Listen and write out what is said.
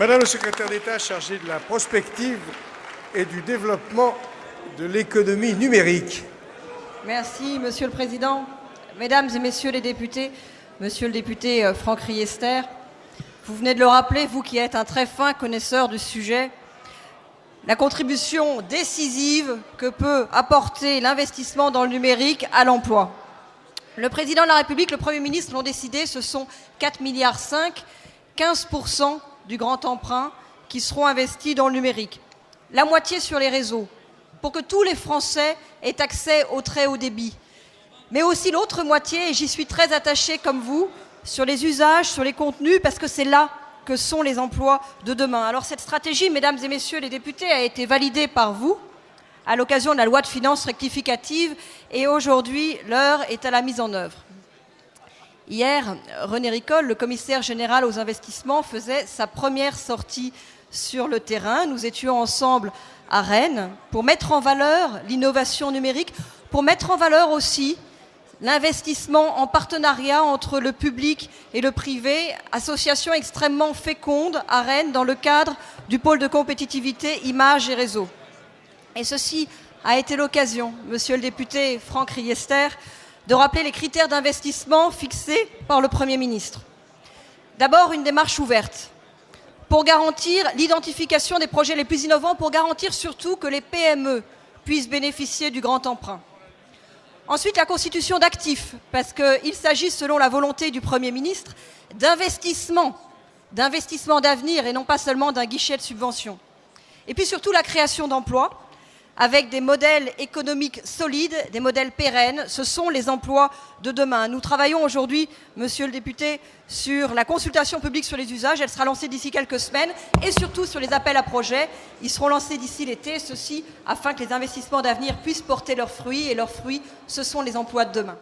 Madame le secrétaire d'État chargée de la prospective et du développement de l'économie numérique. Merci, Monsieur le Président. Mesdames et Messieurs les députés, Monsieur le député Franck Riester, vous venez de le rappeler, vous qui êtes un très fin connaisseur du sujet, la contribution décisive que peut apporter l'investissement dans le numérique à l'emploi. Le Président de la République, le Premier ministre l'ont décidé, ce sont 4,5 milliards, 15% du grand emprunt qui seront investis dans le numérique. La moitié sur les réseaux, pour que tous les Français aient accès au très haut débit. Mais aussi l'autre moitié, et j'y suis très attachée comme vous, sur les usages, sur les contenus, parce que c'est là que sont les emplois de demain. Alors cette stratégie, mesdames et messieurs les députés, a été validée par vous à l'occasion de la loi de finances rectificative et aujourd'hui, l'heure est à la mise en œuvre. Hier, René Ricol, le commissaire général aux investissements, faisait sa première sortie sur le terrain. Nous étions ensemble à Rennes pour mettre en valeur l'innovation numérique, pour mettre en valeur aussi l'investissement en partenariat entre le public et le privé, association extrêmement féconde à Rennes dans le cadre du pôle de compétitivité images et réseaux. Et ceci a été l'occasion, monsieur le député Franck Riester, de rappeler les critères d'investissement fixés par le Premier ministre. D'abord, une démarche ouverte pour garantir l'identification des projets les plus innovants, pour garantir surtout que les PME puissent bénéficier du grand emprunt. Ensuite, la constitution d'actifs, parce qu'il s'agit, selon la volonté du Premier ministre, d'investissement d'avenir et non pas seulement d'un guichet de subvention. Et puis surtout la création d'emplois, avec des modèles économiques solides, des modèles pérennes. Ce sont les emplois de demain. Nous travaillons aujourd'hui, monsieur le député, sur la consultation publique sur les usages. Elle sera lancée d'ici quelques semaines et surtout sur les appels à projets. Ils seront lancés d'ici l'été, ceci afin que les investissements d'avenir puissent porter leurs fruits. Et leurs fruits, ce sont les emplois de demain.